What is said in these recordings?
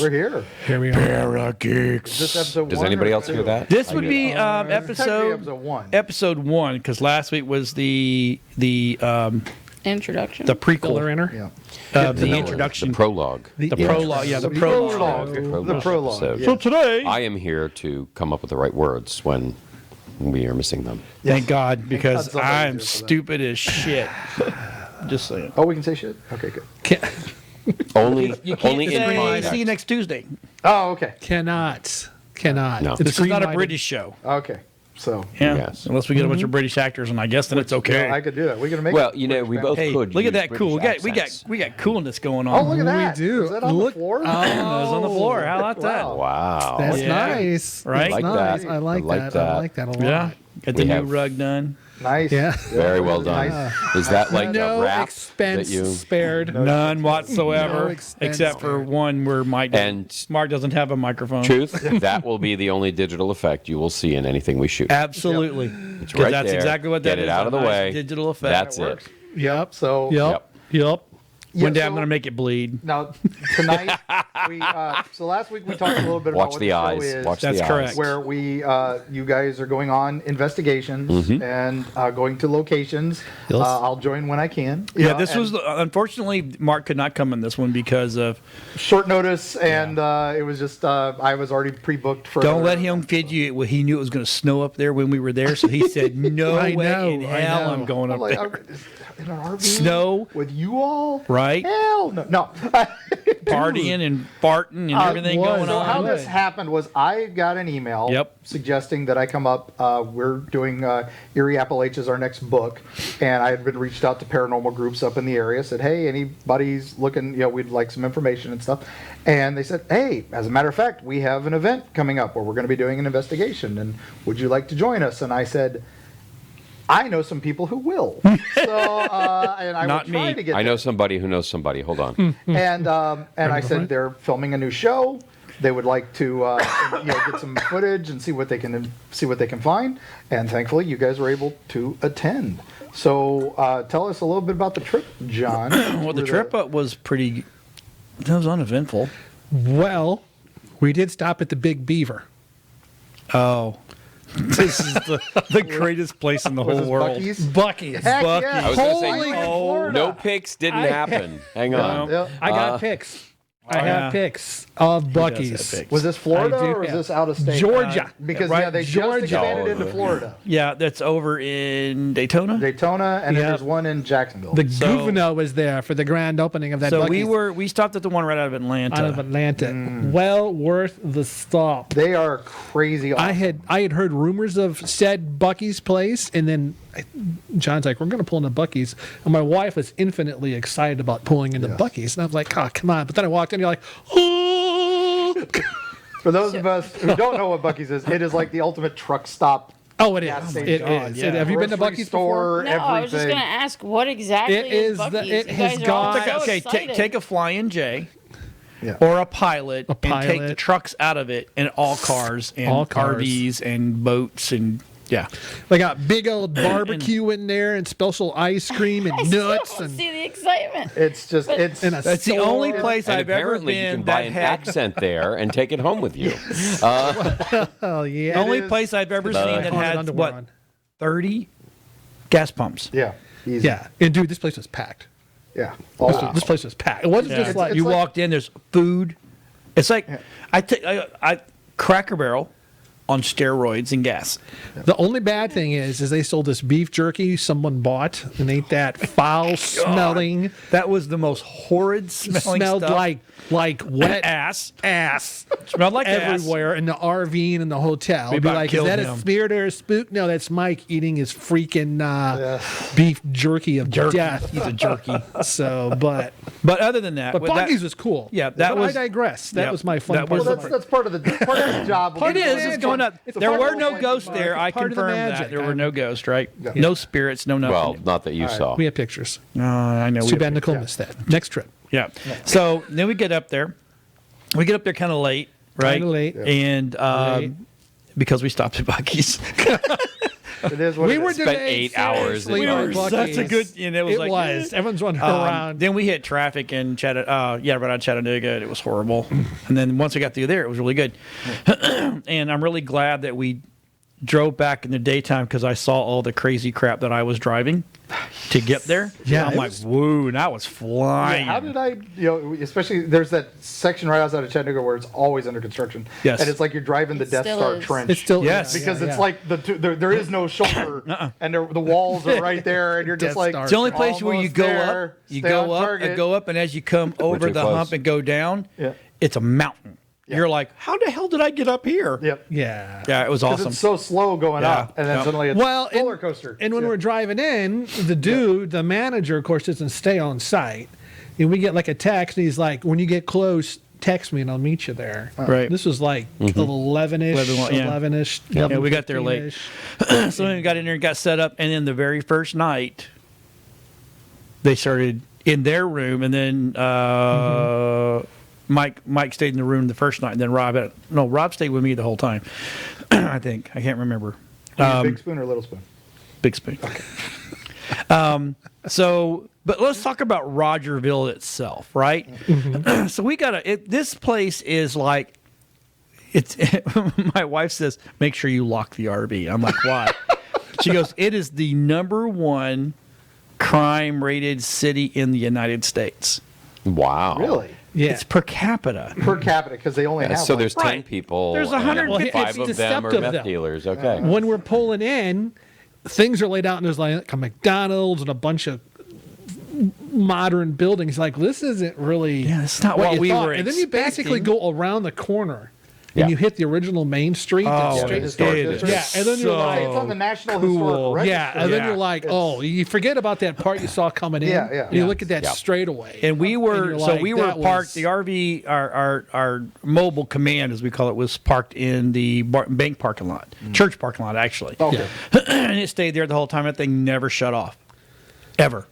We're here. Here we are. Para Geeks. Is this episode Does one anybody or else hear two? that? This would be Technically episode one. episode 1 because last week was the Introduction. the prequel, Filler inner. Yeah. the introduction, The prologue. the prologue. Yeah, the prologue. The prologue. episode. Yeah. So today, I am here to come up with the right words when we are missing them. thank God, because somebody's I am here for that. stupid as shit. Just saying. Oh, we can say shit? Okay, good. Only, You can't only in say, context. see you next Tuesday. Oh, okay. Cannot. No. This is not a green-lighted. British show. Okay. So, Yeah, Yes. unless we get a bunch of British actors, and I guess then it's okay. I could do that. We're going to make Well, it you know, we British both band. Hey, could look at use that cool. British We accents. got coolness going on. Oh, look at that. do. Is that on Look- the floor? Oh, it was on the floor. How about that? Wow. Wow. That's Yeah. nice. Right? That's Like nice. that. I like I like that. that. I like that a lot. Yeah, got the We new have- rug done. Nice. Yeah. Very well done. Nice. Is that like No a wrap expense that you? spared. None whatsoever, No expense except for spared. one where Mark doesn't have a microphone. Truth, that will be the only digital effect you will see in anything we shoot. Absolutely. It's Because right that's there. exactly what that Get is. it out of a the nice way. Digital effect. That's That it. works. Yep. So, Yep. yeah, One day so I'm going to make it bleed. Now, tonight, so last week we talked a little bit about Watch what the show eyes. is. Watch That's the correct. eyes. Where you guys are going on investigations and going to locations. Yes. I'll join when I can. Yeah, this was unfortunately Mark could not come in this one because of. short notice, and it was just I was already pre-booked for. Don't let him kid you. Well, he knew it was going to snow up there when we were there, so he said, "No I way know, in I hell know. I'm going I'm up like, there." in an RV Snow, with you all, right? Hell no, no. Partying and farting and everything was. going So on. how this happened was I got an email Yep. suggesting that I come up. We're doing Erie Appalachia's our next book, and I had been reached out to paranormal groups up in the area. Said, hey, anybody's looking? We'd like some information and stuff. And they said, hey, as a matter of fact, we have an event coming up where we're going to be doing an investigation, and would you like to join us? And I said, I know some people who will. So, and I Not would try me. to get I know there. somebody who knows somebody. Hold on. And I said they're filming a new show. They would like to get some footage and see what they can find. And thankfully, you guys were able to attend. So tell us a little bit about the trip, John. Well, the trip up was pretty. It was uneventful. Well, we did stop at the Big Beaver. Oh, this is the greatest place in the Was whole this world. Buc-ee's? Buc-ee's. Heck Buc-ee's. yeah. I was going to Holy say, Florida. no pics didn't happen. Hang on. Yeah. I got pics. I yeah. have pics of have Buc-ee's. pics. Was this Florida I do or was have- this out of state? Georgia. Because Right, they just Georgia. expanded into Oh, Florida. Yeah, that's over in Daytona. Daytona, and then Yeah. there's one in Jacksonville. The So- governor was there for the grand opening of that So Buc-ee's we stopped at the one right out of Atlanta. out of Atlanta. Well worth the stop. They are crazy awesome. I had heard rumors of said Buc-ee's place, and then John's like, "We're going to pull into Buc-ee's," and my wife was infinitely excited about pulling into Yes. Buc-ee's, and I was like, "Oh, come on!" But then I walked in, and you're like, "Oh, For those of us who don't know what Buc-ee's is, it is like the ultimate truck stop. oh, it gas is. station. It God, is. yeah. Have you been to Grocery Buc-ee's store, before? No, I was just everything. going to ask what exactly It is is the- Buc-ee's? it You has guys are all got- so Okay, excited. take a Flying J. Yeah. Or a pilot, and take the pilot. trucks out of it, and all cars and All cars. RVs and boats and yeah. They got big old barbecue in there and special ice cream and I still nuts don't and see the excitement. It's just But- it's and a That's the only store. place And I've ever apparently you been can buy that an had accent there and take it home with you. Oh yeah. the only is- place I've ever seen that Haunted had underwear what on. 30 gas pumps. yeah, easy. Yeah, and dude, this place was packed. yeah. This place was packed. It wasn't Yeah. just like you like- walked in, there's food. It's like I Cracker Barrel on steroids and gas. the only bad thing is they sold this beef jerky someone bought and ate that foul smelling, That was the most horrid smelling smelled stuff. like wet ass. ass Smelled like ass. everywhere in the RV and in the hotel. We Be about like, is killed that him. a spirit or a spook? No, that's Mike eating his freaking beef jerky of death. He's a jerky. So, but Other than that, but well, that- Buc-ee's was cool. Yeah, that But was- I digress. That yeah, was my fun that part. was- Well, that's part of the job. It is. It's going up. It's a There part of were the no place ghosts of there. I part of the confirmed magic. that there were no ghosts. Right? Yeah. No spirits. No nothing. Well, not that you saw. We have pictures. No, I know. Too we bad have- Nicole missed that. Next trip. Yeah. So then we get up there. We get up there kind of late, right? Kinda late. And Late. because we stopped at Buc-ee's. It is what We it were is. Spent today 8 hours seriously in on Buc-ee's. Such a good, and it was like Everyone's running around. Then we hit traffic in right on Chattanooga, and it was horrible. And then once we got through there, it was really good. And I'm really glad that we drove back in the daytime because I saw all the crazy crap that I was driving to get there. Yeah, I'm it like, was- whoa, and I was flying. How did I, especially there's that section right outside of Chattanooga where it's always under construction. Yes. And it's like you're driving the It Death still Star is. trench. It's still Yes. because it's like there is no shoulder, and the walls are right there, and you're just Death like Star. It's the only place where you almost go there, up, you stay go on up, target. and go up, and as you come over too the close. hump and go down, Yeah. it's a mountain. You're like, how the hell did I get up here? Yep. Yeah. Yeah, it was Because awesome. it's so slow going Yeah. up, and then Yep. suddenly it's roller coaster. And when Yeah. we're driving in, the manager, of course, doesn't stay on site. And we get like a text, and he's like, when you get close, text me and I'll meet you there. Right. This was like 11-ish, 11-ish. Yeah, we got there late. 11:15-ish. So then we got in there and got set up, and then the very first night, they started in their room, and then Mike stayed in the room the first night, and then Rob stayed with me the whole time. I think I can't remember. Big spoon or little spoon? Big spoon. So, but let's talk about Rogersville itself, right? So we got this place is like, it's, my wife says, make sure you lock the RV. I'm like, why? She goes, it is the #1 crime rated city in the United States. Wow. Really? Yeah. It's per capita. Per capita, because they only have So like, there's 10 Right. people. There's and 150 5 of them are deceptive, meth though. dealers. Okay. When we're pulling in, things are laid out, and there's like a McDonald's and a bunch of modern buildings. Like, this isn't really it's not what you we thought. were And then you basically expecting. go around the corner, Yeah. and you hit the original main street. that's Oh, straight it straight- is yeah, and then you're so like, it's on the National cool. Historic Register. yeah, and then Yeah. you're like, oh, you forget about that part you saw coming in. Yeah, yeah. And you Yeah. look at that Yeah. straightaway. And we were you're like, we were that parked. was- The RV, our mobile command, as we call it, was parked in the bank parking lot, church parking lot, actually. Okay. And it stayed there the whole time. That thing never shut off, ever.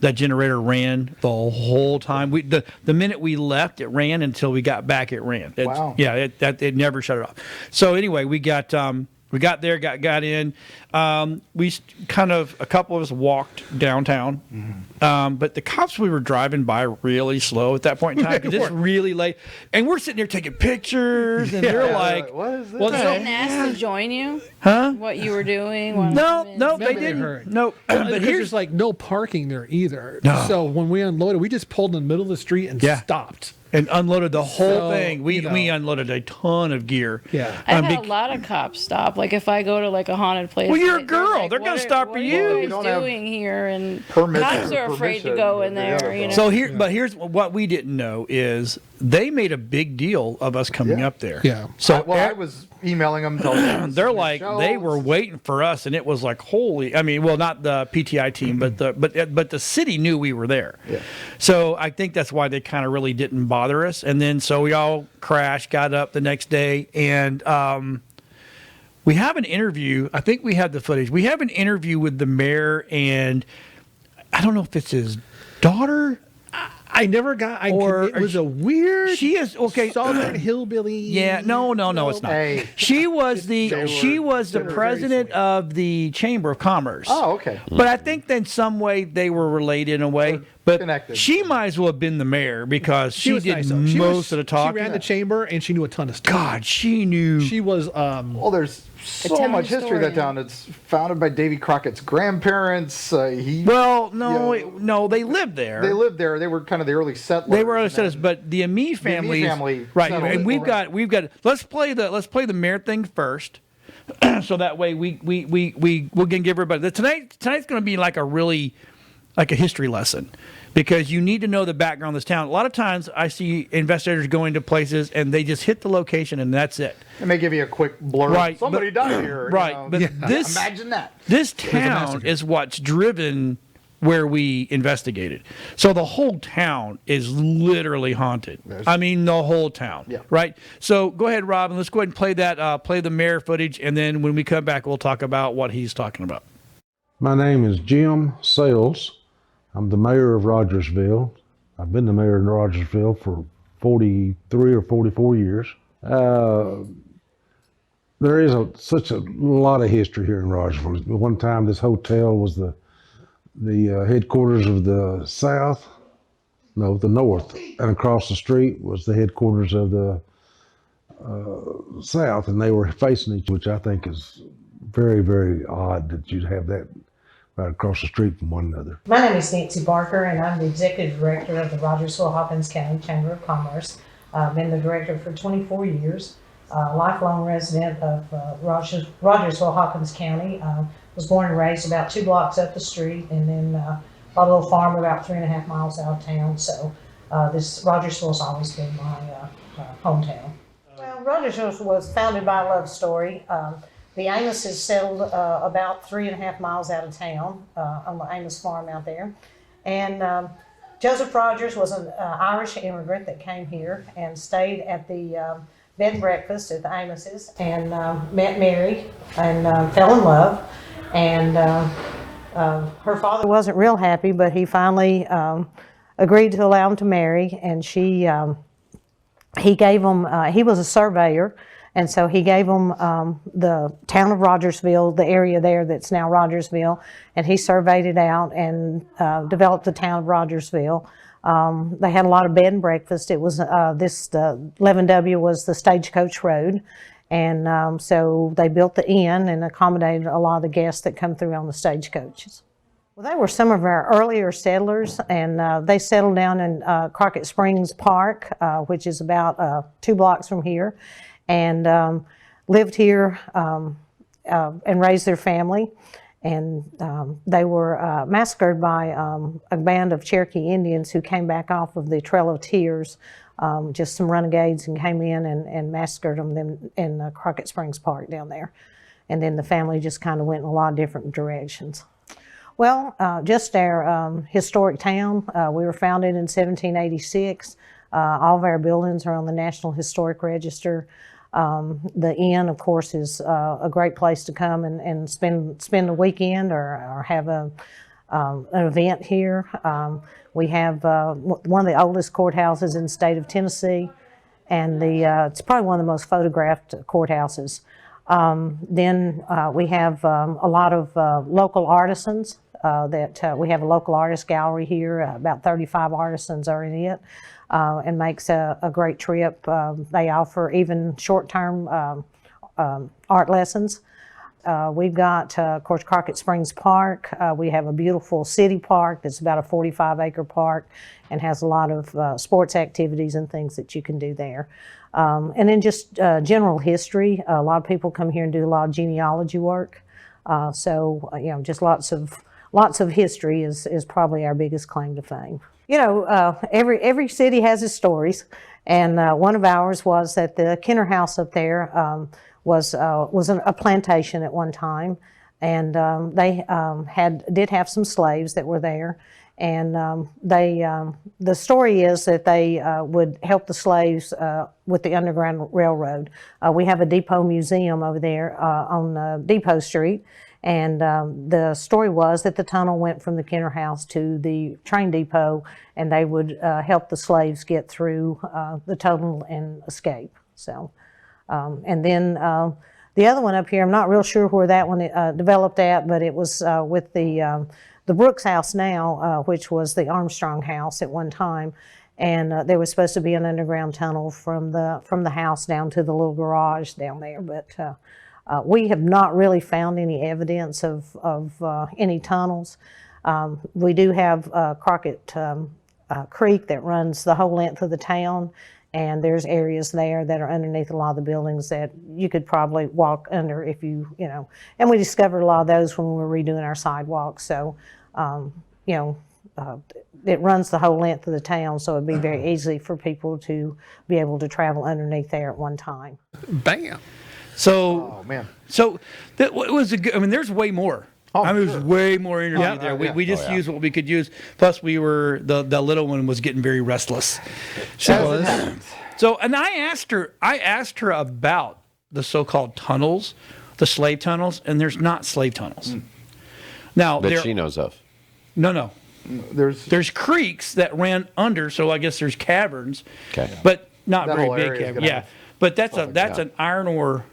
That generator ran the whole time. The minute we left, it ran until we got back. It ran. Wow. Yeah, it never shut it off. So anyway, we got there, got in. A couple of us walked downtown, but the cops we were driving by really slow at that point in time because it's really late, and we're sitting there taking pictures, and they're like, what is this? Well, They so- didn't ask to join you? "Huh? What you were doing? wanted to No, come in? no, they Maybe they didn't. heard. No, but But here's there's like no parking there either. No. So when we unloaded, we just pulled in the middle of the street and Yeah. stopped. and unloaded the whole So, thing. We you know. we unloaded a ton of gear. Yeah. I've had bec- a lot of cops stop. Like if I go to like a haunted place. Well, you're a they're girl. like, They're gonna "What stop are- for what you." Are You you don't guys have doing here? And permits cops or are afraid to permission go or in the there. other You know. thing. So here's what we didn't know is they made a big deal of us coming Yeah. up there. Yeah. So I was emailing them. telling them they're new like they were shows. waiting for us, and it was like holy. I mean, well, not the PTI team, but the city knew we were there. Yeah. So I think that's why they kind of really didn't bother us. And then so we all crashed, got up the next day, and we have an interview. I think we have the footage. We have an interview with the mayor, and I don't know if it's his daughter. I never got. It was a weird. She is okay. Southern hillbilly. Yeah, no, it's not. Hey. She was the They were president very of the Chamber of Commerce. Oh, okay. But I think in some way they were related in a way. But Connected. she might as well have been the mayor because she was did nice, though. She most was- of the talk. She ran the chamber and she knew a ton of stuff. God, she knew. She was. Well, there's so town much history of that historian. town. It's founded by Davy Crockett's grandparents. well, no, Yeah. no, they lived there. They lived there. They were kind of the early settlers. They were other and settlers, then- but the Amee family, family right? settled And it. we've got. Let's play the mayor thing first, so that way we can give everybody. Tonight's going to be like a history lesson. Because you need to know the background of this town. A lot of times I see investigators going to places and they just hit the location and that's it. They may give you a quick blurb. Right, Somebody but- died here. right, You know. but this- imagine that. This town is what's driven where we investigated. So the whole town is literally haunted. I mean, the whole town. Yeah. Right? So go ahead, Robin. Let's go ahead and play that. Play the mayor footage. And then when we come back, we'll talk about what he's talking about. My name is Jim Sales. I'm the mayor of Rogersville. I've been the mayor in Rogersville for 43 or 44 years. There is such a lot of history here in Rogersville. One time, this hotel was the headquarters of the the North, and across the street was the headquarters of the South, and they were facing each, which I think is very, very odd that you'd have that right across the street from one another. My name is Nancy Barker, and I'm the Executive Director of the Rogersville Hopkins County Chamber of Commerce. I've been the director for 24 years. Lifelong resident of Rogersville, Hopkins County. Was born and raised about 2 blocks up the street, and then bought a little farm about 3.5 miles out of town. So this Rogersville's always been my hometown. Well, Rogersville was founded by a love story. The Amoses settled about 3.5 miles out of town on the Amos farm out there, and Joseph Rogers was an Irish immigrant that came here and stayed at the bed and breakfast at the Amoses, and met Mary and fell in love. And her father wasn't real happy, but he finally agreed to allow him to marry. And he gave him, he was a surveyor, and so he gave him the town of Rogersville, the area there that's now Rogersville, and he surveyed it out and developed the town of Rogersville. They had a lot of bed and breakfast. It was the 11W was the Stagecoach Road, and so they built the inn and accommodated a lot of the guests that come through on the stagecoaches. Well, they were some of our earlier settlers, and they settled down in Crockett Springs Park, which is about 2 blocks from here, and lived here and raised their family. And they were massacred by a band of Cherokee Indians who came back off of the Trail of Tears, just some renegades, and came in and massacred them in Crockett Springs Park down there. And then the family just kind of went in a lot of different directions. Well, just our historic town. We were founded in 1786. All of our buildings are on the National Historic Register. The inn, of course, is a great place to come and spend a weekend or have an event here. We have one of the oldest courthouses in the state of Tennessee, and it's probably one of the most photographed courthouses. Then we have a lot of local artisans. We have a local artist gallery here. About 35 artisans are in it. And makes a great trip. They offer even short-term art lessons. We've got, of course, Crockett Springs Park. We have a beautiful city park that's about a 45-acre park and has a lot of sports activities and things that you can do there. And then just general history. A lot of people come here and do a lot of genealogy work. So, just lots of history is probably our biggest claim to fame. Every city has its stories, and one of ours was that the Kenner House up there was a plantation at one time, and they did have some slaves that were there, and the story is that they would help the slaves with the Underground Railroad. We have a depot museum over there on Depot Street. And the story was that the tunnel went from the Kenner House to the train depot, and they would help the slaves get through the tunnel and escape. So, and then the other one up here, I'm not real sure where that one developed at, but it was with the Brooks House now, which was the Armstrong House at one time. And there was supposed to be an underground tunnel from the house down to the little garage down there, but we have not really found any evidence of any tunnels. We do have Crockett Creek that runs the whole length of the town, and there's areas there that are underneath a lot of the buildings that you could probably walk under if and we discovered a lot of those when we were redoing our sidewalks. So, it runs the whole length of the town, so it'd be very easy for people to be able to travel underneath there at one time. Bam. So, Oh, man. So that was a good. I mean, there's way more. Oh, There's way more energy there. yeah. We just used what we could use. Plus, we were the little one was getting very restless. So, and I asked her about the so-called tunnels, the slave tunnels, and there's not slave tunnels. Now, That she knows of. No. There's creeks that ran under, so I guess there's caverns. Okay. But not That very whole big area is caverns. gonna Yeah. have But that's an iron ore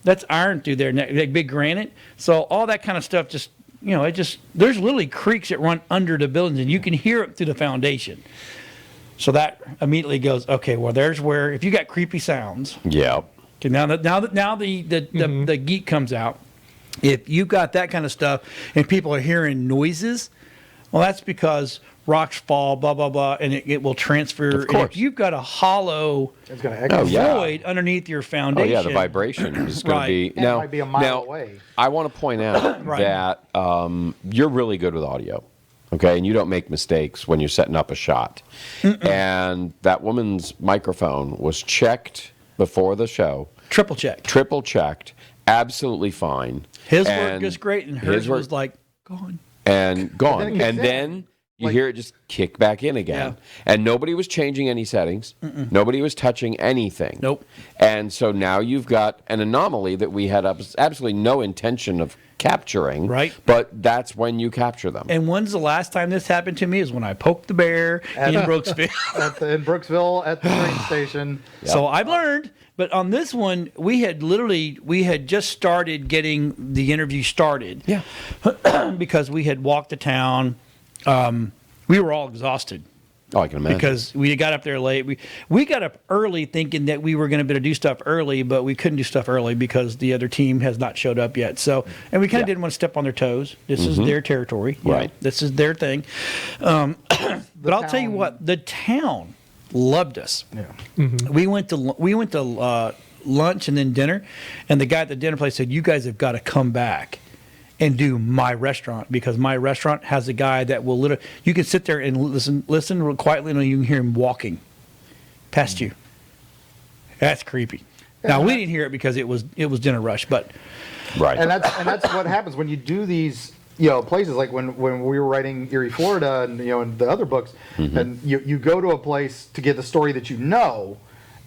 That's iron through there, like big granite. So all that kind of stuff just, there's literally creeks that run under the buildings, and you can hear it through the foundation. So that immediately goes, okay, well, there's where, if you got creepy sounds. Yeah. Okay, now the geek comes out. If you got that kind of stuff and people are hearing noises, well, that's because rocks fall, blah, blah, blah, and it will transfer. Of course. And if you've got a hollow It's going to echo. void underneath your Oh, foundation. yeah, the vibration is going Right. to be. And it might be a mile away. I want to point out Right. that you're really good with audio. Okay, and you don't make mistakes when you're setting up a shot. And that woman's microphone was checked before the show, Triple check. triple checked, absolutely fine. His And work is great, and hers his work- was like, gone. and gone. then it kicks And in. then you Like- hear it just kick back in again. Yeah. And nobody was changing any settings. Nobody was touching anything. Nope. And so now you've got an anomaly that we had absolutely no intention of capturing. Right. But that's when you capture them. And when's the last time this happened to me is when I poked the bear in Brooksville. In Brooksville at the train station. So I've learned. But on this one, we had just started getting the interview started. Yeah. Because we had walked the town. We were all exhausted Oh, I can imagine. because we got up there late. We got up early thinking that we were going to be able to do stuff early, but we couldn't do stuff early because the other team has not showed up yet. So, and we kind of didn't want to step on their toes. This is their territory. you know. Right. This is their thing. But I'll tell you town- what, the town loved us. Yeah. We went to lunch and then dinner, and the guy at the dinner place said, "You guys have got to come back and do my restaurant, because my restaurant has a guy that will literally, you can sit there and listen real quietly, and you can hear him walking past you. That's creepy." Now we didn't hear it because it was dinner rush, but Right. And that's what happens when you do these places, like when we were writing Erie, Florida, and and the other books, and you go to a place to get the story that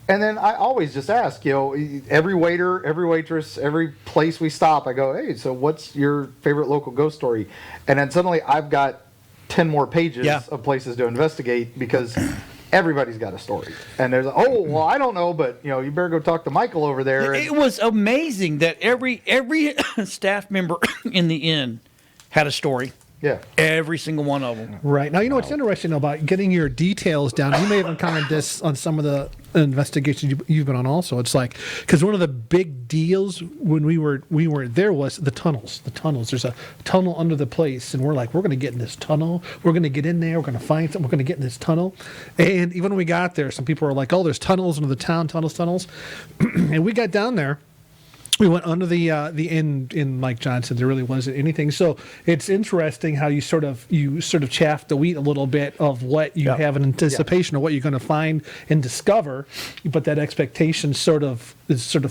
and then I always just ask, every waiter, every waitress, every place we stop, I go, "Hey, so what's your favorite local ghost story?" And then suddenly I've got 10 more pages of places to investigate because everybody's got a story. And there's, "Oh, well, I don't know, but you better go talk to Michael over there." it was amazing that every staff member in the inn had a story. Yeah. Every single one of them. Right. Now, what's interesting about getting your details down. You may have encountered this on some of the investigations you've been on also. It's like, because one of the big deals when we were there was the tunnels. There's a tunnel under the place, and we're like, we're going to get in this tunnel. We're going to get in there. We're going to find something. We're going to get in this tunnel. And even when we got there, some people were like, "Oh, there's tunnels under the town, tunnels." And we got down there. We went under the inn, like John said, there really wasn't anything. So it's interesting how you sort of chaff the wheat a little bit of what you have an anticipation of what you're going to find and discover, but that expectation is sort of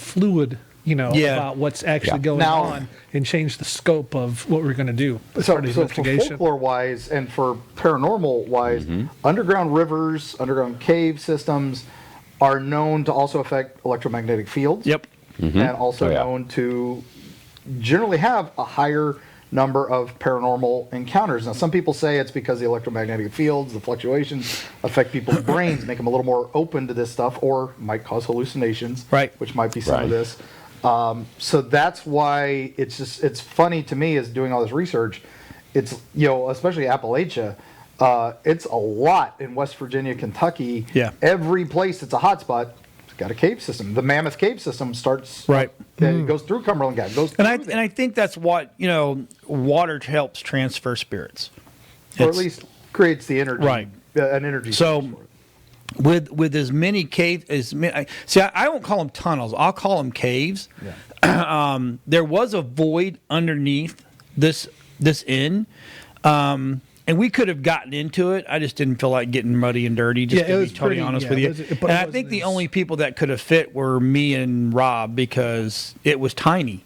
fluid, about what's actually going Now- on, and change the scope of what we're going to do as So, part of the so for investigation. folklore-wise and for paranormal-wise, underground rivers, underground cave systems are known to also affect electromagnetic fields. Yep. And also Oh, yeah. known to generally have a higher number of paranormal encounters. Now, some people say it's because the electromagnetic fields, the fluctuations, affect people's brains, make them a little more open to this stuff, or might cause hallucinations, Right. which might be some Right. of this. So that's why it's funny to me as doing all this research. It's, especially Appalachia, it's a lot in West Virginia, Kentucky. Yeah. Every place that's a hotspot got a cave system. The Mammoth Cave system starts Right. It goes through Cumberland Gap. Goes And through I think that's what, water helps transfer spirits. or at It's- least creates the energy, Right. An energy. So- source for it. with as many caves I won't call them tunnels. I'll call them caves. There was a void underneath this inn. And we could have gotten into it. I just didn't feel like getting muddy and dirty, just Yeah, it to be was totally pretty- honest yeah, with you. it was- but And it I wasn't think the as- only people that could have fit were me and Rob because it was tiny.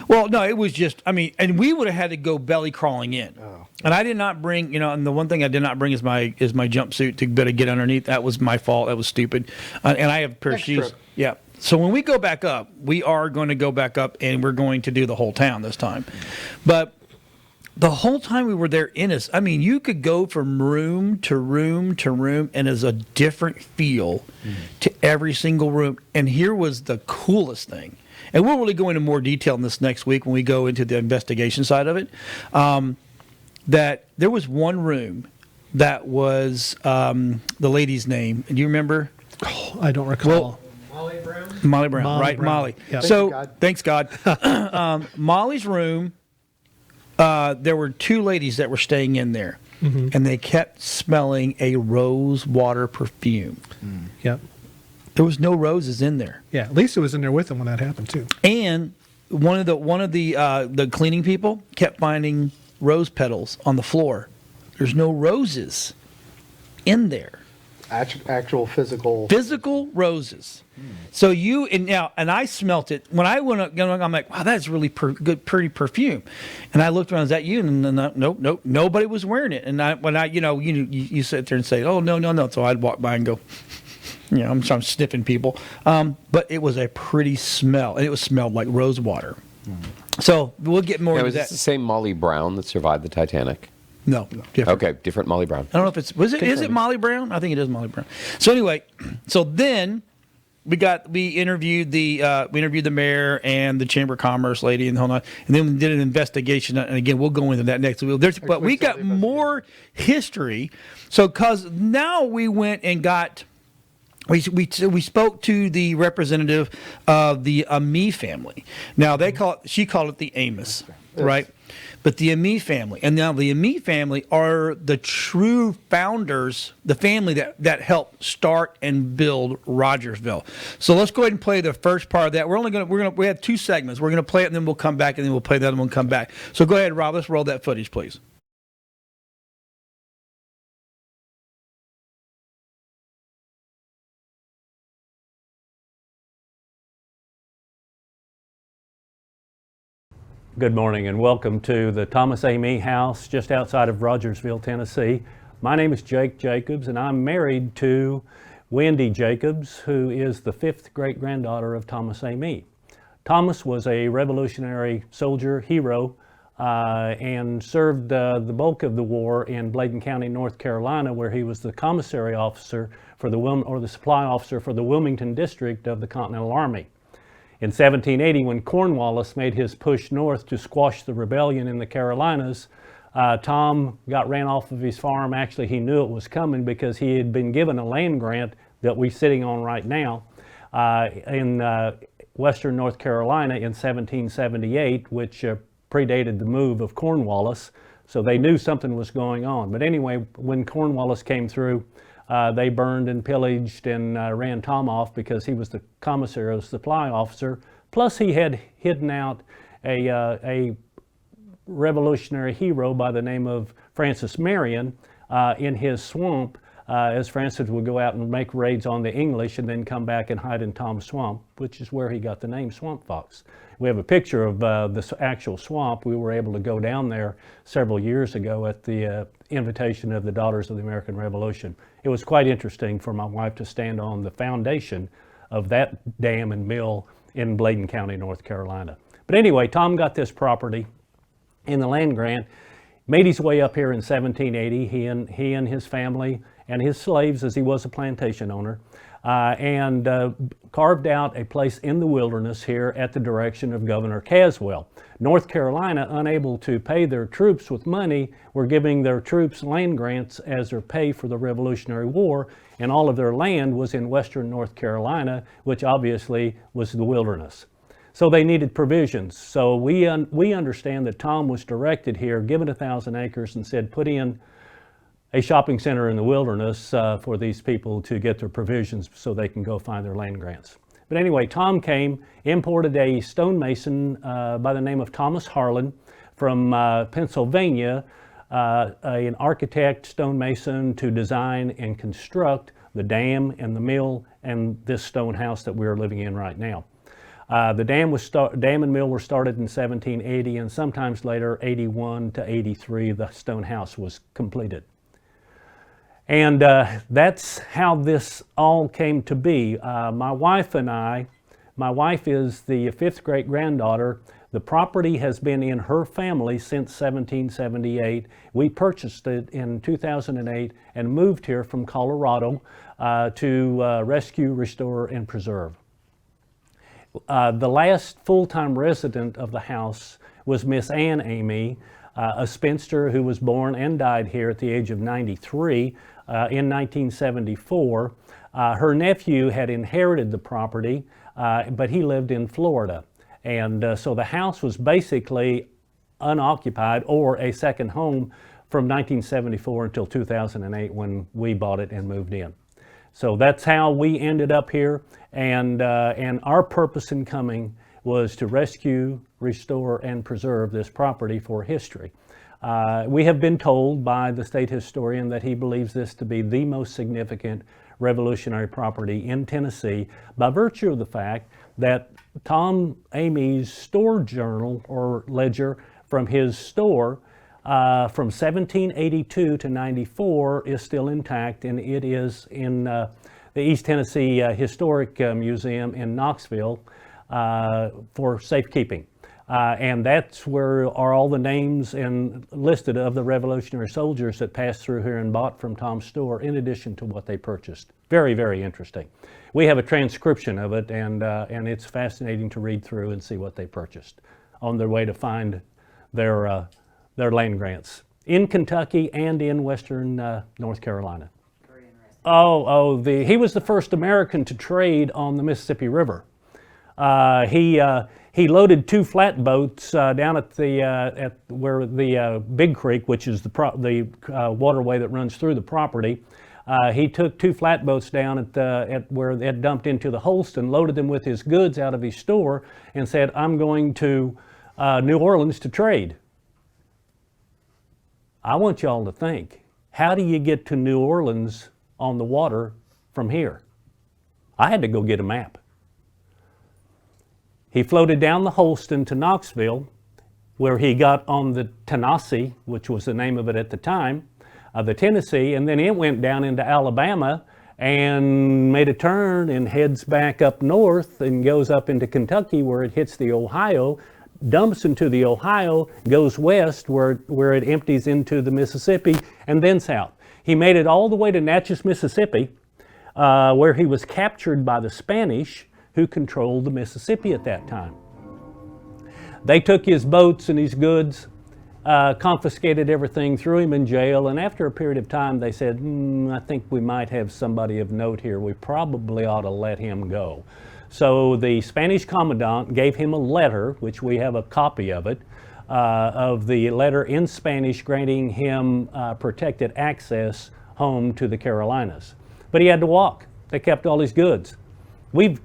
Well, no, it was just, and we would have had to go belly crawling in. Oh. And I did not bring, and the one thing I did not bring is my jumpsuit to better get underneath. That was my fault. That was stupid. And I have a pair of Next shoes. trip. Yeah. So when we go back up, we are going to go back up and we're going to do the whole town this time. But the whole time we were there you could go from room to room to room, and there's a different feel to every single room. And here was the coolest thing. and we'll really go into more detail in this next week when we go into the investigation side of it, that there was one room that was the lady's name. Do you remember? Oh, I don't recall. Molly Brown, Molly right? Brown. Molly. Yeah. So, thanks God. Molly's room, there were two ladies that were staying in there, and they kept smelling a rose water perfume. Yep. There was no roses in there. Yeah. Lisa was in there with them when that happened too. And one of the cleaning people kept finding rose petals on the floor. There's no roses in there. Actual physical Roses. So and I smelt it when I went up. I'm like, wow, that's really good, pretty perfume. And I looked around, is that you? And then nope, nobody was wearing it. And you sit there and say, oh no. So I'd walk by and go, I'm sniffing people. But it was a pretty smell, and it smelled like rose water. So we'll get more into Was that. this the same Molly Brown that survived the Titanic? No, different. Okay, different Molly Brown. I don't know if is it Molly Brown? I think it is Molly Brown. So anyway, then we interviewed the mayor and the Chamber of Commerce lady and and then we did an investigation. And again, we'll go into that next week. But we got more history. So because now we went and got. We spoke to the representative of the Ami family. Now she called it the Amos, right? But the Ami family, and now the Ami family are the true founders, the family that helped start and build Rogersville. So let's go ahead and play the first part of that. We have two segments. We're gonna play it, and then we'll come back, and then we'll play that, and we'll come back. So go ahead, Rob. Let's roll that footage, please. Good morning and welcome to the Thomas A. Mee house just outside of Rogersville, Tennessee. My name is Jake Jacobs and I'm married to Wendy Jacobs, who is the fifth great-granddaughter of Thomas A. Mee. Thomas was a Revolutionary soldier hero and served the bulk of the war in Bladen County, North Carolina, where he was the commissary officer for the supply officer for the Wilmington district of the Continental Army. In 1780, when Cornwallis made his push north to squash the rebellion in the Carolinas, Tom got ran off of his farm. Actually, he knew it was coming because he had been given a land grant that we're sitting on right now in western North Carolina in 1778, which predated the move of Cornwallis. So they knew something was going on. But anyway, when Cornwallis came through, they burned and pillaged and ran Tom off because he was the commissary supply officer. Plus he had hidden out a revolutionary hero by the name of Francis Marion in his swamp, as Francis would go out and make raids on the English and then come back and hide in Tom's swamp, which is where he got the name Swamp Fox. We have a picture of this actual swamp. We were able to go down there several years ago at the invitation of the Daughters of the American Revolution. It was quite interesting for my wife to stand on the foundation of that dam and mill in Bladen County, North Carolina. But anyway, Tom got this property in the land grant, made his way up here in 1780, he and his family and his slaves, as he was a plantation owner, and carved out a place in the wilderness here at the direction of Governor Caswell. North Carolina, unable to pay their troops with money, were giving their troops land grants as their pay for the Revolutionary War, and all of their land was in western North Carolina, which obviously was the wilderness. So they needed provisions. So we understand that Tom was directed here, given 1,000 acres, and said, put in a shopping center in the wilderness for these people to get their provisions so they can go find their land grants. But anyway, Tom came, imported a stonemason by the name of Thomas Harlan from Pennsylvania, an architect, stonemason, to design and construct the dam and the mill and this stone house that we're living in right now. The dam and mill were started in 1780, and sometimes later, 81 to 83, the stone house was completed. And that's how this all came to be. My wife and I, my wife is the fifth great-granddaughter. The property has been in her family since 1778. We purchased it in 2008 and moved here from Colorado to rescue, restore, and preserve. The last full-time resident of the house was Miss Ann Amy, a spinster who was born and died here at the age of 93 in 1974. Her nephew had inherited the property, but he lived in Florida. And so the house was basically unoccupied or a second home from 1974 until 2008 when we bought it and moved in. So that's how we ended up here, and our purpose in coming was to rescue, restore, and preserve this property for history. We have been told by the state historian that he believes this to be the most significant Revolutionary property in Tennessee by virtue of the fact that Tom Amy's store journal or ledger from his store from 1782 to 94 is still intact, and it is in the East Tennessee Historic Museum in Knoxville for safekeeping. And that's where are all the names and listed of the Revolutionary soldiers that passed through here and bought from Tom's store, in addition to what they purchased. Very, very interesting. We have a transcription of it, and it's fascinating to read through and see what they purchased on their way to find their land grants in Kentucky and in western North Carolina. He was the first American to trade on the Mississippi River. He loaded 2 flatboats down at where the Big Creek, which is the waterway that runs through the property. He took 2 flatboats down at where they had dumped into the Holston, loaded them with his goods out of his store, and said, "I'm going to New Orleans to trade." I want y'all to think, how do you get to New Orleans on the water from here? I had to go get a map. He floated down the Holston to Knoxville, where he got on the Tennessee, which was the name of it at the time, the Tennessee, and then it went down into Alabama and made a turn and heads back up north and goes up into Kentucky, where it hits the Ohio, dumps into the Ohio, goes west where it empties into the Mississippi, and then south. He made it all the way to Natchez, Mississippi, where he was captured by the Spanish, who controlled the Mississippi at that time. They took his boats and his goods, confiscated everything, threw him in jail, and after a period of time they said, I think we might have somebody of note here. We probably ought to let him go. So the Spanish commandant gave him a letter, which we have a copy of it, of the letter in Spanish granting him protected access home to the Carolinas. But he had to walk. They kept all his goods. We've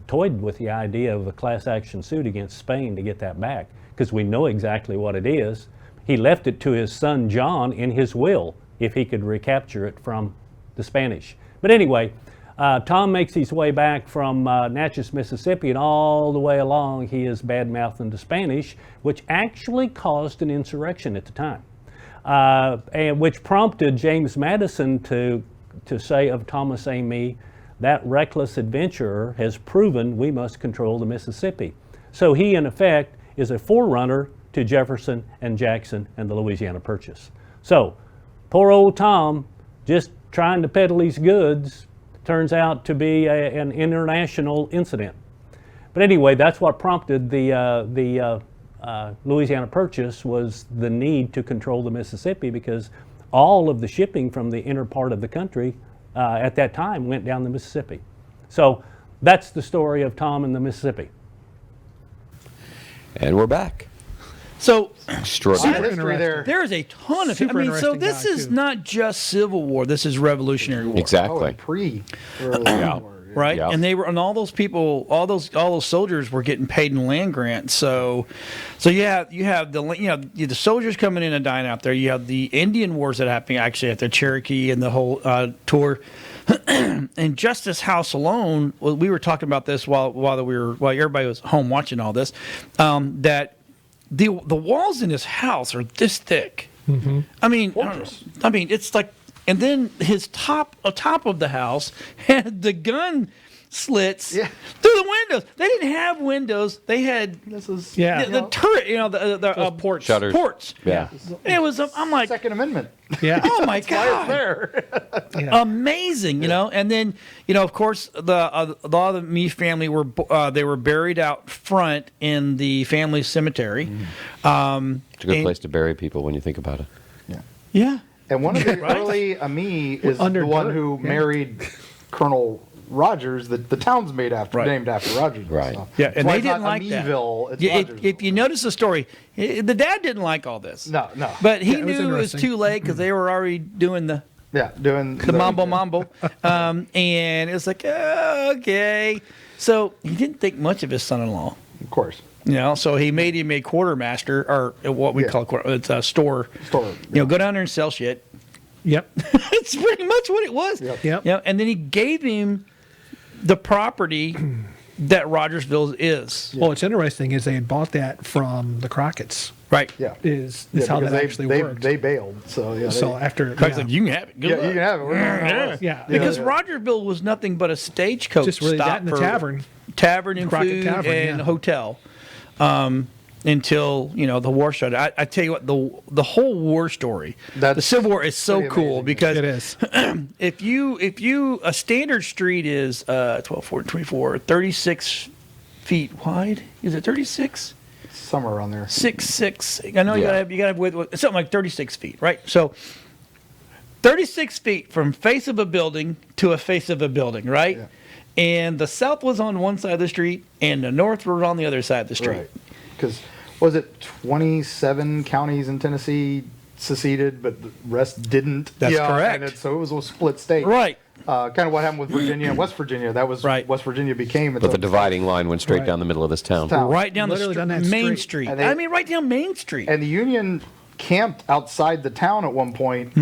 toyed with the idea of a class action suit against Spain to get that back, because we know exactly what it is. He left it to his son John in his will if he could recapture it from the Spanish. But anyway, Tom makes his way back from Natchez, Mississippi, and all the way along he is bad-mouthing the Spanish, which actually caused an insurrection at the time, and which prompted James Madison to say of Thomas Amee, that reckless adventurer has proven we must control the Mississippi. So he, in effect, is a forerunner to Jefferson and Jackson and the Louisiana Purchase. So poor old Tom, just trying to peddle his goods, turns out to be an international incident. But anyway, that's what prompted the Louisiana Purchase, was the need to control the Mississippi, because all of the shipping from the inner part of the country at that time went down the Mississippi. So that's the story of Tom and the Mississippi. And we're back. So Extraordinary. history there. there is a ton of. Super I mean, so interesting this guy, is too. not just Civil War. This is Revolutionary War. Exactly. Right, Yeah. and all those people, all those soldiers were getting paid in land grants. So you have the soldiers coming in and dying out there. You have the Indian wars that happened actually at the Cherokee and the whole tour. And Justice House alone, well, we were talking about this while everybody was home watching all this, that the walls in his house are this thick. Mm-hmm. I mean, it's like. And then his top of the house had the gun slits Yeah. through the windows. They didn't have windows. They had the turret, the ports. Shutters. ports. Yeah. It was. I'm like, Second Amendment. Yeah. oh my god, There. amazing, and then of course the lot of the Me family were they were buried out front in the family cemetery. It's a good place to bury people when you think about it. Yeah. And one of the early Ami is Under the one dirt, who yeah. married Colonel Rogers. The town's named after Rogersville. Right. So. Yeah, That's and why they it's didn't not like that. Amiville, it's Yeah, Rogersville. if you notice the story, the dad didn't like all this. No. But he Yeah, it was knew it was interesting. too late because they were already doing the doing mambo. And it was like, okay. So he didn't think much of his son-in-law. Of course. So he made him a quartermaster, or what we call it's a store. Store. Go down there and sell shit. Yep. It's pretty much what it was. Yep. And then he gave him the property that Rogersville is. Well, what's interesting is they had bought that from the Crockett's. Right. Yeah. Is Yeah, how that because actually worked. They bailed. So yeah. so after Crockett's like, you can have it. Good luck. you can have it. yeah. Because Rogersville was nothing but a stagecoach just really stop that in the for tavern. and Crockett food Tavern, and yeah. hotel. Until the war started. I tell you what, the whole war story, the Civil War is so pretty cool amazing. because It is. if you a standard street is 12, 14, 24, 36 feet wide. Is it 36? Somewhere around there. 6'6". I know you Yeah. gotta have with something like 36 feet, right? So 36 feet from face of a building to a face of a building, right? Yeah. And the south was on one side of the street, and the north was on the other side of the street. Right. Because was it 27 counties in Tennessee seceded, but the rest didn't? That's correct. And so it was a split state. Right. Kind of what happened with Virginia and West Virginia. That was Right. West Virginia became its But the own dividing line went straight Right. down the middle of this town. town. Right down Literally down that Main street. Street. And they- I mean, right down Main Street. And the Union camped outside the town at one point,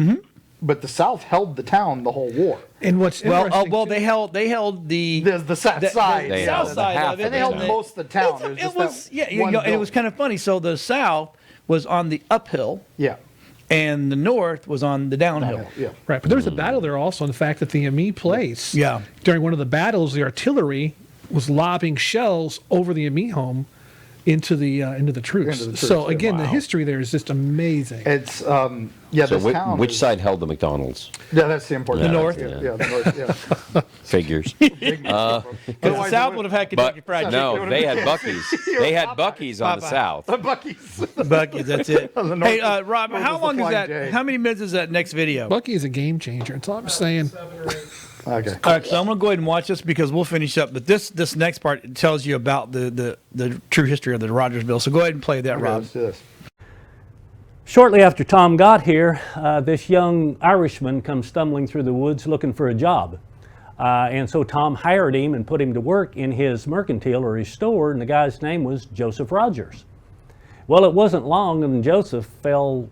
but the South held the town the whole war. And what's well, interesting well, too- they held the The south side. They south held side half of it. of And they held Yeah. most of the town. It was It just was that and one it was building. kind of funny. So the south was on the uphill, Yeah. and the north was on the downhill. Yeah. Right, but there was a battle there also on the fact that the Ami place. Yeah. During one of the battles, the artillery was lobbing shells over the Ami home into the troops. Into the troops, So yeah. again, the Wow. history there is just amazing. It's So this town. which is- side held the McDonald's? Yeah, that's the important. The part. north? Yeah, the north. Yeah. Figures. Because the south would have had Kentucky But Fried no, they had Bucky's. They had Bucky's on the Popeye. south. Bucky's. Chicken. Buc-ee's, that's it. the north Hey, is- Rob, north how is the long is Flying that? J. How many minutes is that next video? Bucky is a game changer. That's all I'm saying. Okay. All right, so I'm going to go ahead and watch this because we'll finish up. But this next part tells you about the true history of the Rogersville. So go ahead and play that, Okay, Rob. let's do this. Shortly after Tom got here, this young Irishman comes stumbling through the woods looking for a job. And so Tom hired him and put him to work in his mercantile or his store, and the guy's name was Joseph Rogers. Well, it wasn't long and Joseph fell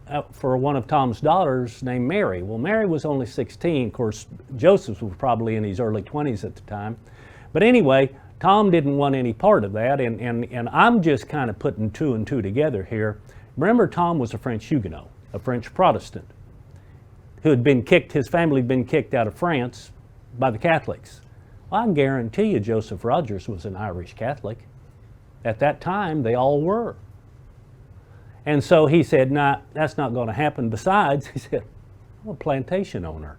out for one of Tom's daughters named Mary. Well, Mary was only 16. Of course, Joseph was probably in his early 20s at the time. But anyway, Tom didn't want any part of that, and I'm just kind of putting two and two together here. Remember, Tom was a French Huguenot, a French Protestant, who had been kicked, his family had been kicked out of France by the Catholics. Well, I guarantee you Joseph Rogers was an Irish Catholic. At that time, they all were. And so he said, nah, that's not going to happen. Besides, he said, I'm a plantation owner.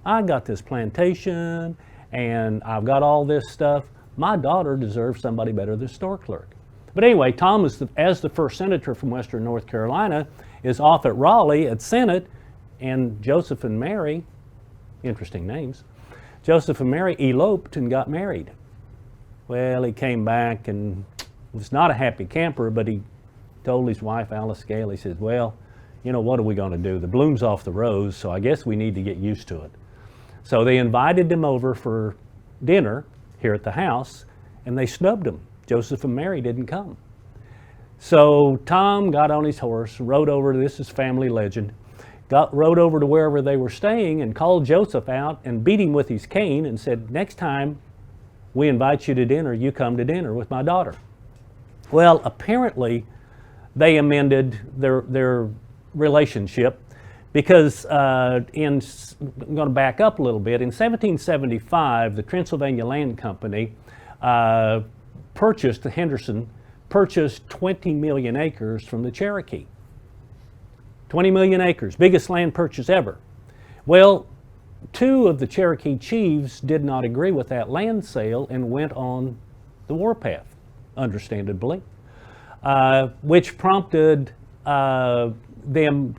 I got this plantation, and I've got all this stuff. My daughter deserves somebody better than store clerk. But anyway, Tom, as the first senator from Western North Carolina, is off at Raleigh at Senate, and Joseph and Mary, interesting names, Joseph and Mary eloped and got married. Well, he came back and was not a happy camper, but he told his wife, Alice Gale, he said, well, you know, what are we going to do? The bloom's off the rose, so I guess we need to get used to it. So they invited him over for dinner here at the house, and they snubbed him. Joseph and Mary didn't come. So Tom got on his horse, rode over, this is family legend, rode over to wherever they were staying and called Joseph out and beat him with his cane and said, next time we invite you to dinner, you come to dinner with my daughter. Well, apparently they amended their relationship Because I'm going to back up a little bit. In 1775, the Transylvania Land Company purchased 20 million acres from the Cherokee. 20 million acres, biggest land purchase ever. Well, two of the Cherokee chiefs did not agree with that land sale and went on the warpath, understandably, which prompted them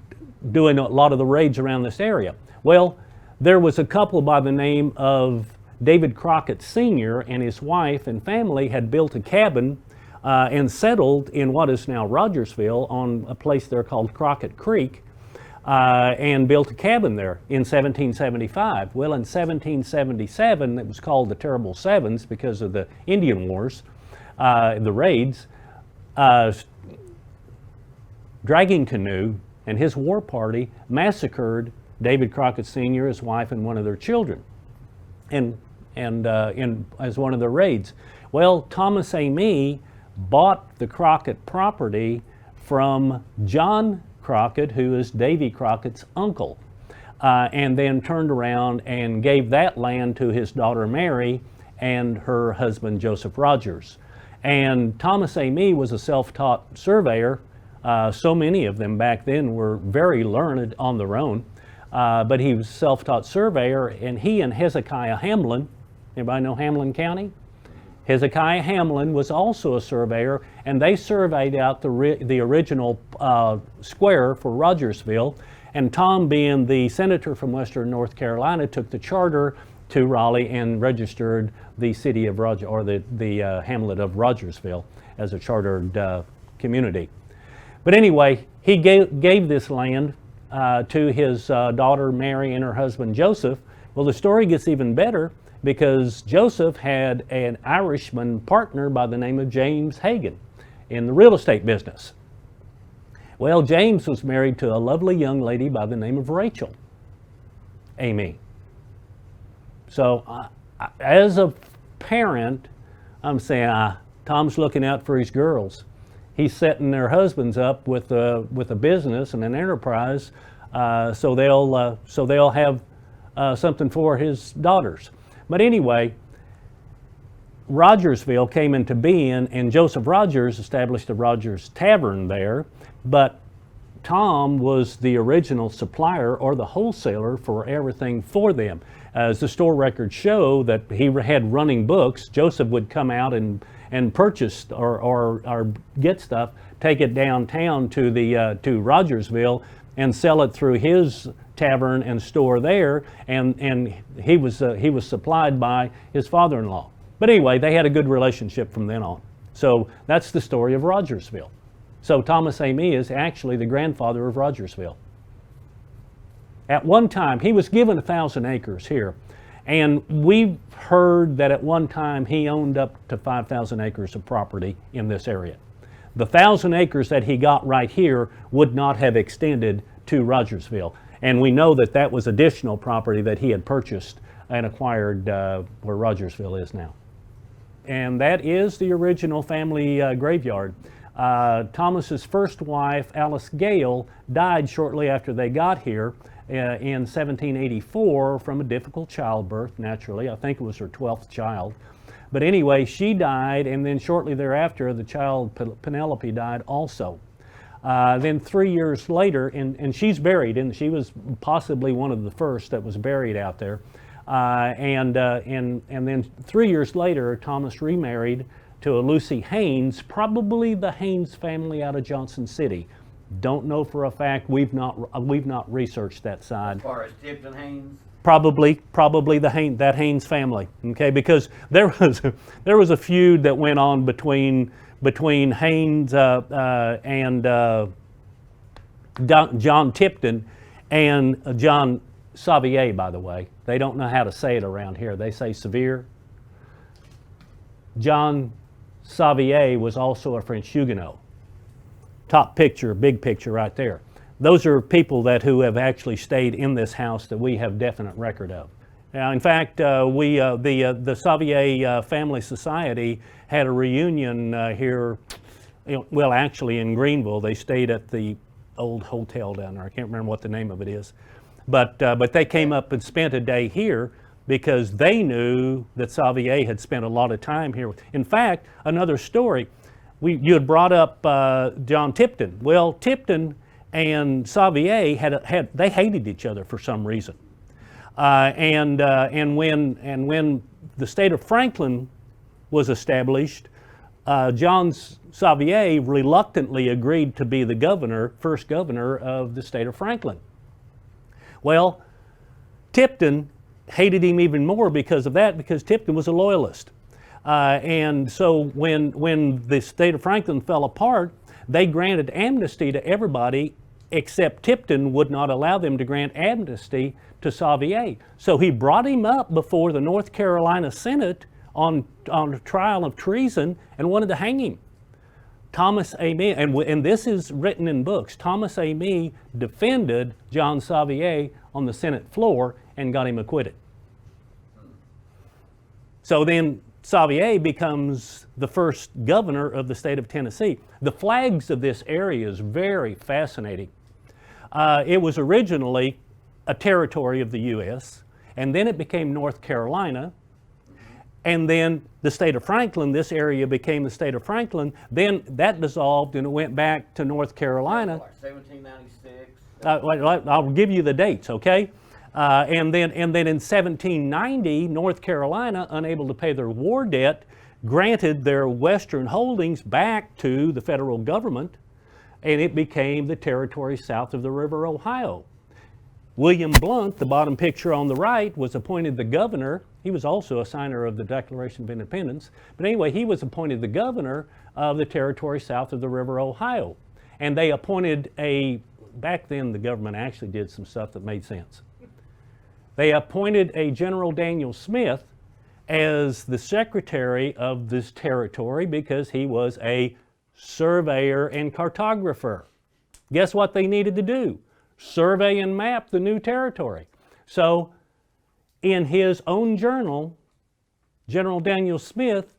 doing a lot of the raids around this area. Well, there was a couple by the name of David Crockett Sr. and his wife and family had built a cabin and settled in what is now Rogersville on a place there called Crockett Creek, and built a cabin there in 1775. Well, in 1777, it was called the Terrible Sevens because of the Indian Wars, the raids. Dragging Canoe and his war party massacred David Crockett Sr., his wife, and one of their children, and as one of their raids. Well, Thomas A. Mee bought the Crockett property from John Crockett, who is Davy Crockett's uncle, and then turned around and gave that land to his daughter Mary and her husband Joseph Rogers. And Thomas A. Mee was a self-taught surveyor. So many of them back then were very learned on their own, but he was a self-taught surveyor, and he and Hezekiah Hamlin, anybody know Hamlin County? Hezekiah Hamlin was also a surveyor, and they surveyed out the original square for Rogersville, and Tom, being the senator from Western North Carolina, took the charter to Raleigh and registered the city of the hamlet of Rogersville as a chartered community. But anyway, he gave this land to his daughter Mary and her husband Joseph. Well, the story gets even better because Joseph had an Irishman partner by the name of James Hagan in the real estate business. Well, James was married to a lovely young lady by the name of Rachel Amy. So as a parent, I'm saying, Tom's looking out for his girls. He's setting their husbands up with a business and an enterprise, so they'll have something for his daughters. But anyway, Rogersville came into being, and Joseph Rogers established the Rogers Tavern there. But Tom was the original supplier or the wholesaler for everything for them. As the store records show that he had running books, Joseph would come out and purchase or get stuff, take it downtown to Rogersville and sell it through his tavern and store there, and he was supplied by his father-in-law. But anyway, they had a good relationship from then on. So that's the story of Rogersville. So Thomas A. Mee is actually the grandfather of Rogersville. At one time, he was given 1,000 acres here. And we've heard that at one time he owned up to 5,000 acres of property in this area. The 1,000 acres that he got right here would not have extended to Rogersville. And we know that that was additional property that he had purchased and acquired where Rogersville is now. And that is the original family graveyard. Thomas's first wife, Alice Gale, died shortly after they got here in 1784 from a difficult childbirth, naturally. I think it was her 12th child. But anyway, she died, and then shortly thereafter, the child Penelope died also. Then 3 years later, and she's buried, and she was possibly one of the first that was buried out there. And then 3 years later, Thomas remarried to a Lucy Haynes, probably the Haynes family out of Johnson City. Don't know for a fact. We've not researched that side. As far as Tipton Haynes? Probably that Haynes family. Okay, because there was a feud that went on between Haynes and John Tipton and John Savier. By the way, they don't know how to say it around here. They say Sevier. John Savier was also a French Huguenot. Top picture, big picture right there. Those are people who have actually stayed in this house that we have definite record of. Now, in fact, the Savier Family Society had a reunion here, well, actually in Greenville. They stayed at the old hotel down there. I can't remember what the name of it is. But they came up and spent a day here because they knew that Savier had spent a lot of time here. In fact, another story, you had brought up John Tipton. Well, Tipton and Savier they hated each other for some reason. And when the state of Franklin was established, John Savier reluctantly agreed to be the first governor of the state of Franklin. Well, Tipton hated him even more because of that, because Tipton was a loyalist. And so when the state of Franklin fell apart, they granted amnesty to everybody except Tipton would not allow them to grant amnesty to Savier. So he brought him up before the North Carolina Senate on a trial of treason and wanted to hang him. Thomas A. Mee, and this is written in books, Thomas A. Mee defended John Savier on the Senate floor and got him acquitted. So then Savier becomes the first governor of the state of Tennessee. The flags of this area is very fascinating. It was originally a territory of the U.S., and then it became North Carolina, and then the state of Franklin, this area became the state of Franklin, then that dissolved and it went back to North Carolina. 1796. I'll give you the dates, okay? And then in 1790, North Carolina, unable to pay their war debt, granted their western holdings back to the federal government, and it became the territory south of the River Ohio. William Blount, the bottom picture on the right, was appointed the governor. He was also a signer of the Declaration of Independence. But anyway, he was appointed the governor of the territory south of the River Ohio. And they appointed back then the government actually did some stuff that made sense. They appointed a General Daniel Smith as the secretary of this territory because he was a surveyor and cartographer. Guess what they needed to do? Survey and map the new territory. So in his own journal, General Daniel Smith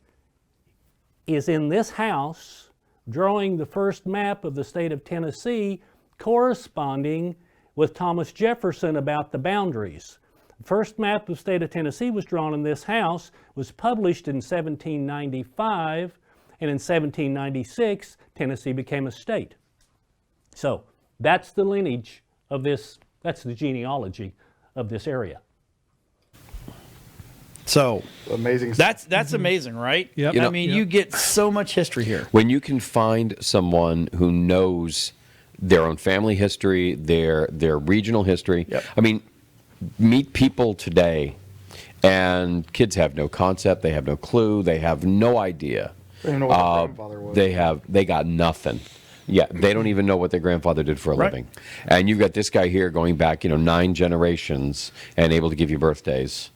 is in this house drawing the first map of the state of Tennessee, corresponding with Thomas Jefferson about the boundaries. The first map of the state of Tennessee was drawn in this house, was published in 1795, and in 1796, Tennessee became a state. So that's the lineage of this, that's the genealogy of this area. So Amazing. that's amazing, right? Yep. I mean, you get so much history here. When you can find someone who knows their own family history, their regional history. Yep. I mean, meet people today, and kids have no concept. They have no clue. They have no idea. They don't even know what their grandfather was. They got nothing. Yeah, they don't even know what their grandfather did for a Right. living. And you've got this guy here going back, 9 generations and able to give you birthdays.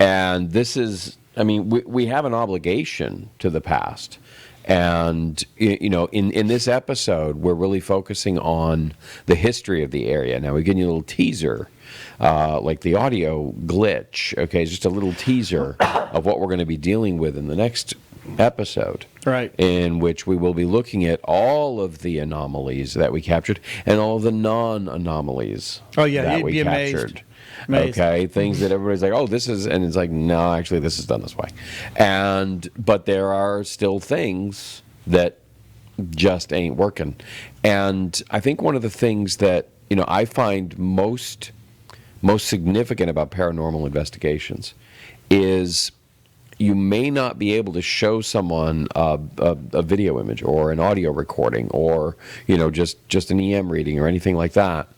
And this is, I mean, we have an obligation to the past. And, in this episode, we're really focusing on the history of the area. Now, we're getting you a little teaser, like the audio glitch, okay? It's just a little teaser of what we're going to be dealing with in the next episode, Right. in which we will be looking at all of the anomalies that we captured and all the non-anomalies Oh, yeah, that you'd we be amazed. captured. Amazed. Okay, things that everybody's like, oh, this is, and it's like, no, actually, this is done this way. But there are still things that just ain't working. And I think one of the things that, I find most significant about paranormal investigations is you may not be able to show someone a video image or an audio recording or, just an EM reading or anything like that,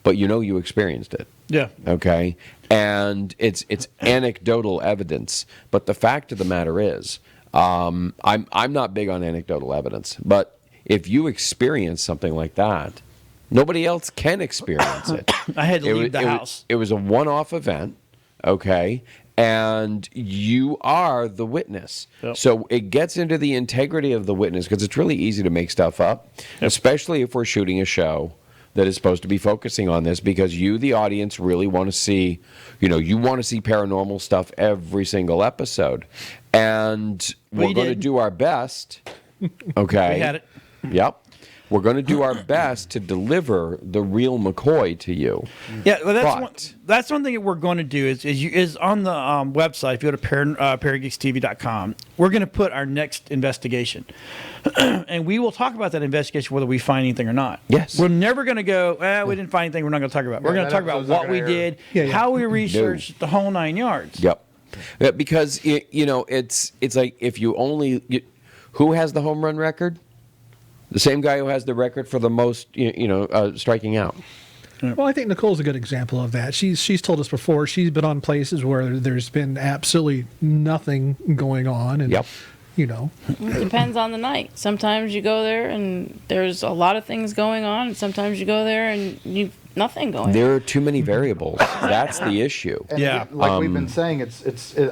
but you experienced it. Yeah. Okay? And it's anecdotal evidence, but the fact of the matter is, I'm not big on anecdotal evidence, but if you experience something like that, nobody else can experience it. I had to leave the house. It was a one-off event, okay? And you are the witness. Yep. So it gets into the integrity of the witness, because it's really easy to make stuff up, especially if we're shooting a show that is supposed to be focusing on this, because you, the audience, really want to see, you want to see paranormal stuff every single episode. And we're going to do our best. Okay. We had it. Yep. we're going to do our best to deliver the real McCoy to you. Yeah, well, But- that's one thing that we're going to do is on the website. If you go to ParaGeeksTV.com, we're going to put our next investigation, and we will talk about that investigation whether we find anything or not. Yes. We're never going to go. We didn't find anything. We're not going to talk about it. We're going to that talk about episode's not what we gonna air. did, Yeah, yeah. how we researched the whole 9 yards. Yep. Yeah, because it's like if you only who has the home run record? The same guy who has the record for the most striking out. Well, I think Nicole's a good example of that. She's told us before she's been on places where there's been absolutely nothing going on, and Yep. It depends on the night. Sometimes you go there and there's a lot of things going on, and sometimes you go there and nothing going on. There are too many variables. That's the issue. And Yeah. like we've been saying,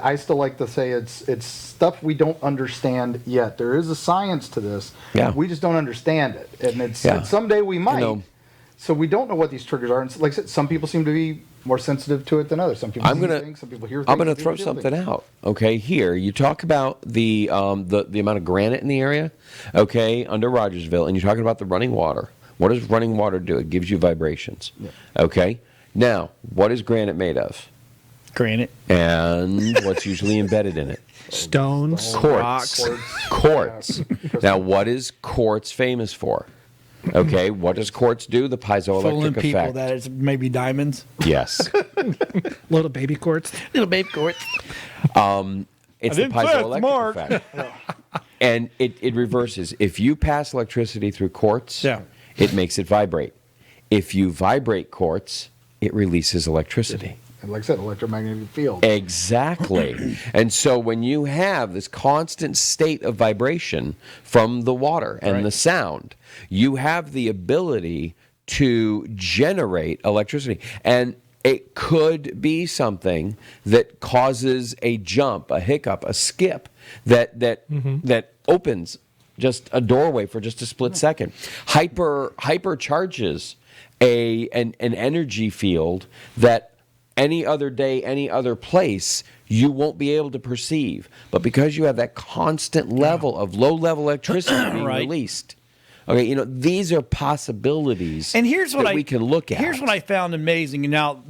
I still like to say it's stuff we don't understand yet. There is a science to this. Yeah. We just don't understand it, and Yeah. someday we might. know- So we don't know what these triggers are. And like I said, some people seem to be more sensitive to it than others. Some people see things, some people hear things. I'm gonna some people throw feel something things. out. Okay, here you talk about the amount of granite in the area. Okay, under Rogersville, and you're talking about the running water. What does running water do? It gives you vibrations. Yeah. Okay, now what is granite made of? Granite. And what's usually embedded in it? Stones. Quartz. Quartz. Now, what is quartz famous for? Okay, what does quartz do? The Fooling piezoelectric people effect. that it's maybe diamonds. Yes. Little baby quartz. Little baby quartz. It's the didn't say it's piezoelectric marked. effect. And it reverses. If you pass electricity through quartz, Yeah. it makes it vibrate. If you vibrate quartz, it releases electricity. And like I said, electromagnetic field. Exactly. And so when you have this constant state of vibration from the water and the sound, you have the ability to generate electricity. And it could be something that causes a jump, a hiccup, a skip that opens just a doorway for just a split second. Hypercharges an energy field that any other day, any other place, you won't be able to perceive. But because you have that constant level of low-level electricity being Right. released, okay, these are possibilities And here's what that we can look at. Here's what I found amazing. Now,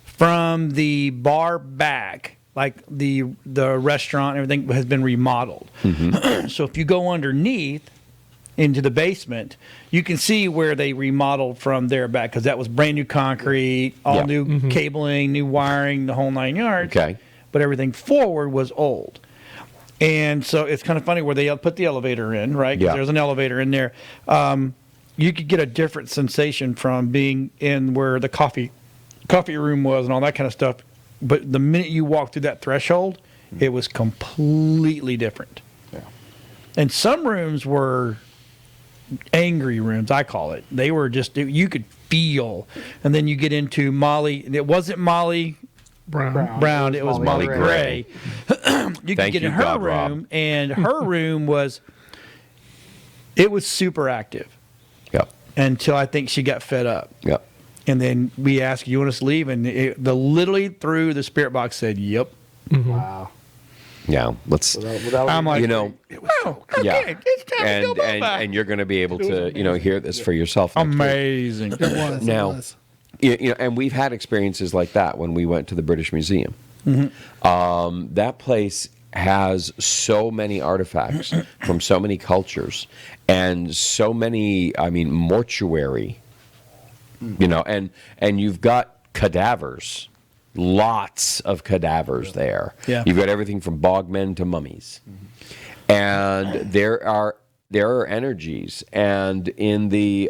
from the bar back, like the restaurant, everything has been remodeled. Mm-hmm. So if you go underneath into the basement, you can see where they remodeled from there back, because that was brand new concrete, all Yeah. new cabling, new wiring, the whole 9 yards. Okay. But everything forward was old. And so it's kind of funny where they put the elevator in, right? 'Cause Yeah. there's an elevator in there. You could get a different sensation from being in where the coffee room was and all that kind of stuff. But the minute you walk through that threshold, it was completely different. Yeah. And some rooms were angry rooms, I call it. They were just, you could feel. And then you get into Molly. It wasn't Molly Brown, it was Molly Gray. You could Thank get you, in her God, Rob. room, and her room was super active Yep. until I think she got fed up. Yep. And then we asked, "You want us to leave?" And literally through the spirit box said, "Yep." Wow. Yeah. Let's. Without I'm like, Oh, okay, Yeah. it's time to go back. And you're going to be able to hear this for yourself. next week. Amazing. Now, and we've had experiences like that when we went to the British Museum. That place has so many artifacts from so many cultures and so many, mortuary, and you've got cadavers, lots of cadavers there. Yeah. You've got everything from bogmen to mummies. And there are energies, and in the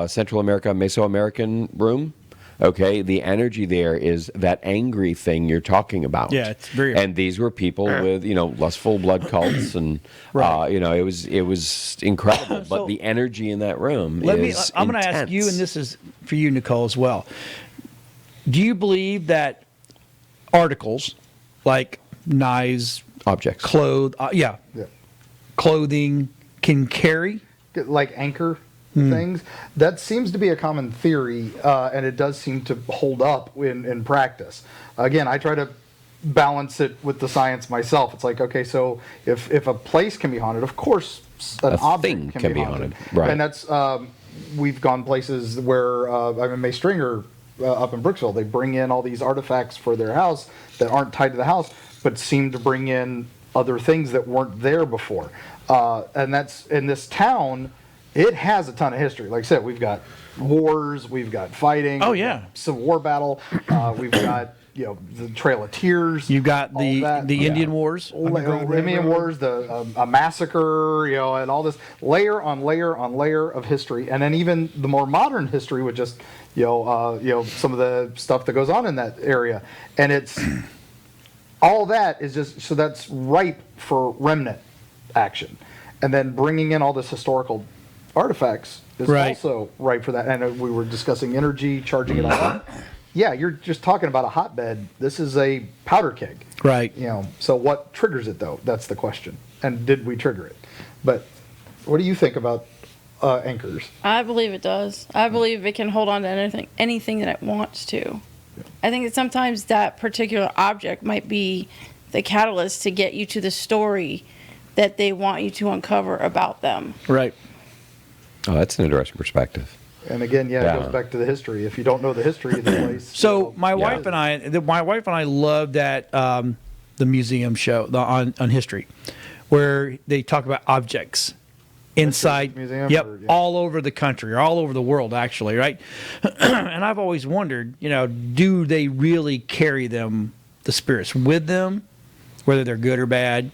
Central America, Mesoamerican room, okay, the energy there is that angry thing you're talking about. Yeah, it's very. And these were people with lustful blood cults, and it was incredible. But the energy in that room is I'm going to ask you, and this is for you, Nicole, as well. Do you believe that articles like knives, objects, clothing can carry? like anchor things. That seems to be a common theory, and it does seem to hold up in practice. Again, I try to balance it with the science myself. It's like, okay, so if a place can be haunted, of course an A object thing can be haunted. right. And that's we've gone places where I mean, May Stringer up in Brooksville, they bring in all these artifacts for their house that aren't tied to the house, but seem to bring in other things that weren't there before. And that's in this town. It has a ton of history. Like I said, we've got wars, we've got fighting. Oh, we've yeah. got Civil War battle. We've got the Trail of Tears. You've got all the that. Indian Wars. Indian Wars, a massacre, and all this layer on layer on layer of history, and then even the more modern history with just some of the stuff that goes on in that area, and it's all that is just so that's ripe for remnant action, and then bringing in all this historical artifacts is also ripe for that. And we were discussing energy, charging it all up. Yeah, you're just talking about a hotbed. This is a powder keg. Right. So what triggers it, though? That's the question. And did we trigger it? But what do you think about anchors? I believe it does. I believe it can hold on to anything that it wants to. I think that sometimes that particular object might be the catalyst to get you to the story that they want you to uncover about them. Right. Oh, that's an interesting perspective. And again, it goes back to the history. If you don't know the history of the place. So my wife and I loved that the museum show on history, where they talk about objects inside, museum all over the country or all over the world, actually, right? And I've always wondered, do they really carry the spirits with them, whether they're good or bad?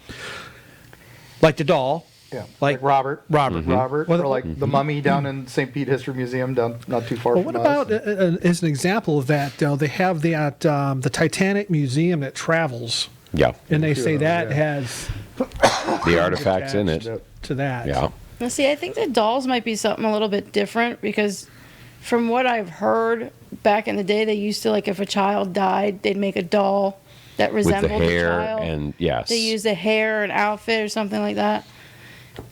Like the doll. Yeah, like Robert, Mm-hmm. or like the mummy down in St. Pete History Museum, down not too far from What us. about, as an example of that, they have the Titanic Museum that travels, Yeah. and they say that yeah. has The artifacts in it. to that. Yeah. Now, see, I think the dolls might be something a little bit different because from what I've heard, back in the day, they used to, like, if a child died, they'd make a doll that With the resembled hair the child. and yes. They use the hair and outfit or something like that.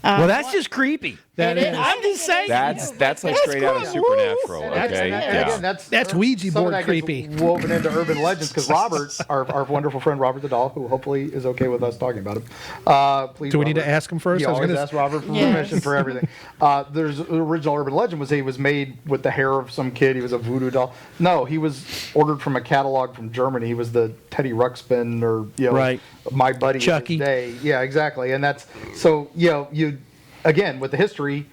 Well, that's just creepy. That It is. I'm just saying. That's like straight out of Supernatural. Okay. And Yeah. That's Ouija some of board that gets creepy. woven into urban legends because Robert, our wonderful friend Robert the doll, who hopefully is okay with us talking about him. Please, Do we need Robert, to ask him first? You I was always gonna- ask Robert for Yes. permission for everything. There's the original urban legend was he was made with the hair of some kid. He was a voodoo doll. No, he was ordered from a catalog from Germany. He was the Teddy Ruxpin or Right. my buddy Chucky. of his day. Yeah, exactly. And that's so you again with the history.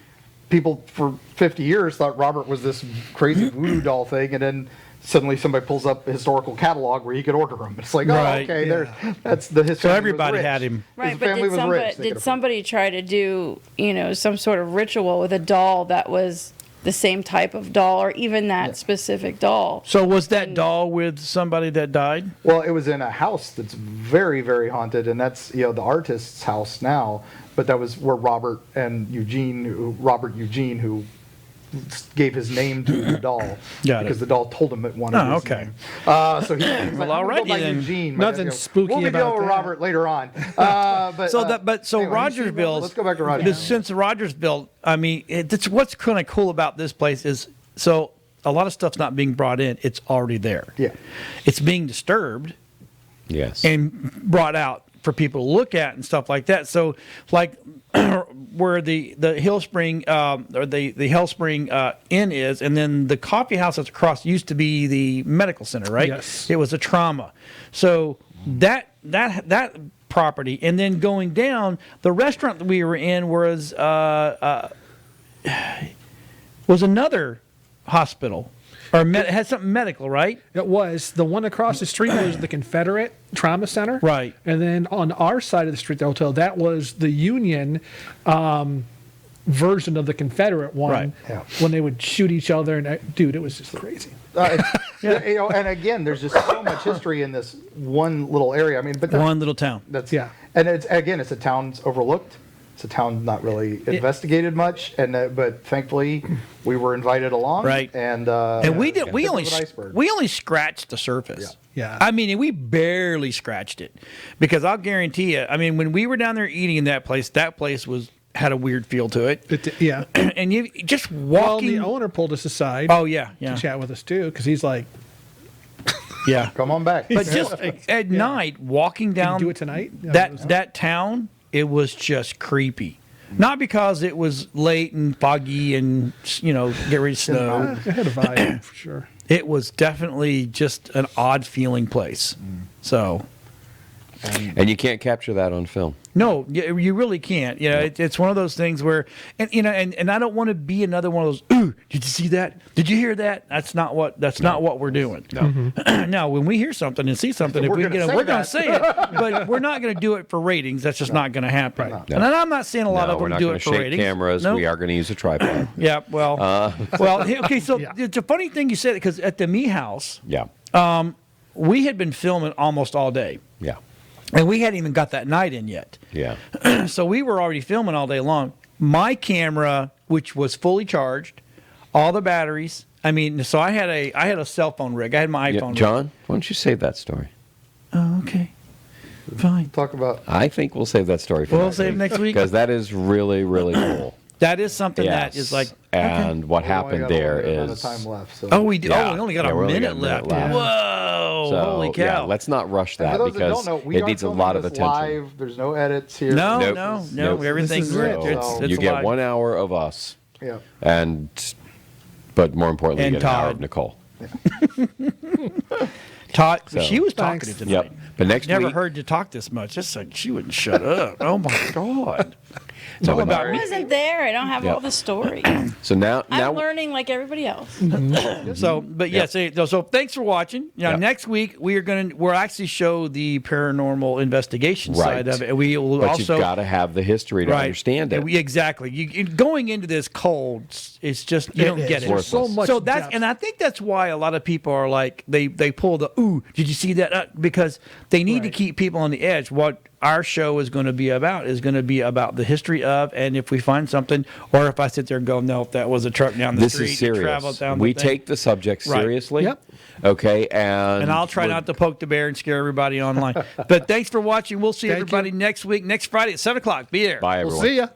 People for 50 years thought Robert was this crazy voodoo doll thing, and then suddenly somebody pulls up a historical catalog where he could order them. It's like, Right, oh, okay, that's the history. So everybody had him. Right, His but family did, was somebody, rich. They did could somebody try to do, some sort of ritual with a doll that was the same type of doll or even that specific doll? So was that doll with somebody that died? Well, it was in a house that's very, very haunted, and that's the artist's house now. But that was where Robert Eugene, who gave his name to the doll Got it. because the doll told him it wanted Oh, his okay. name. So he was like, all "I'm gonna righty go by then. Eugene." Nothing spooky we'll be about dealing with that. Robert later on. But So anyway, Rogersville. Let's go back to Rogersville. Since Rogersville, I mean, it's what's kind of cool about this place is so a lot of stuff's not being brought in; it's already there. Yeah. It's being disturbed Yes. and brought out for people to look at and stuff like that. So, like where the Hillspring or the Hellspring Inn is, and then the coffee house that's across used to be the medical center, right? Yes. It was a trauma. So that property, and then going down, the restaurant that we were in was another hospital. Or it had something medical, right? It was. The one across the street was the Confederate Trauma Center. Right. And then on our side of the street, the hotel, that was the Union version of the Confederate one. Right. Yeah. When they would shoot each other. And dude, it was just crazy. And again, there's just so much history in this one little area. I mean, but One little town. that's Yeah. And it's a town that's overlooked. It's a town not really investigated much, and but thankfully we were invited along. Right. And We tip of an iceberg. only scratched the surface. Yeah. I mean, we barely scratched it, because I'll guarantee you. I mean, when we were down there eating in that place had a weird feel to it. Yeah. And you just Well, walking. the owner pulled us aside Oh yeah, yeah. to chat with us too, because he's like, Yeah. Come on back. But just at night, walking Can you down do it tonight? that town, it was just creepy. Not because it was late and foggy and get ready to snow. It had a vibe for sure. It was definitely just an odd feeling place. So And you can't capture that on film. no, you really can't. It's one of those things where, and I don't want to be another one of those. Ooh, did you see that? Did you hear that? That's not what we're doing. No. Now, when we hear something and see something, We're we're gonna going to say say it, but we're not going to do it for ratings. That's just not going to happen. No. And I'm not saying a lot No, of we're them not do going it to for shake ratings. cameras. Nope. We are going to use a tripod. Yeah. Well. Okay. So it's a funny thing you said because at the Me House, Yeah. we had been filming almost all day. Yeah. And we hadn't even got that night in yet. Yeah. So we were already filming all day long. My camera, which was fully charged, all the batteries. I mean, so I had a cell phone rig. I had my Yeah, iPhone. John, why don't you save that story? Oh, okay. Fine. Talk about. I think we'll save that story for We'll save next week. because that is really, really cool. That is something that Yes. is like. And what we only happened got a there limited amount of is. time left. So. Oh, we do. Yeah. Oh, we only got Yeah, a we only minute got a minute left. left. Whoa! So, Holy cow! Yeah, let's not rush And that for those that because don't know, we it are needs a filming lot of this attention. live. There's no edits here. no, Nope. no. Nope. Everything's This is ripped. it. It's You get live. 1 hour of us, Yeah. but more importantly, And you get an hour Todd. of Nicole. Todd, So, she was thanks. talking tonight. Yep. But next Never week, heard you talk this much. Just like she wouldn't shut up. Oh my god! It's all but about I me. wasn't there. I don't have Yep. all the story. so now I'm learning like everybody else. So, but yes, so thanks for watching. Yep. Next week we'll actually show the paranormal investigation Right. side of it. And we will but also you've got to have the history to understand it. Exactly. Going into this cold, it's just you don't is. get it. There's so much So that's depth. and I think that's why a lot of people are like they pull the ooh. Did you see that? Because they need to Right. keep people on the edge. What our show is going to be about is going to be about the history of, and if we find something, or if I sit there and go, no, that was a truck down the This street. is serious. Traveled down We the thing. take the subject Right. seriously. Yep. Okay, and And I'll try we're- not to poke the bear and scare everybody online. But thanks for watching. We'll see Thank everybody you. next week, next Friday at 7 o'clock. Be there. Bye, everyone. We'll see ya.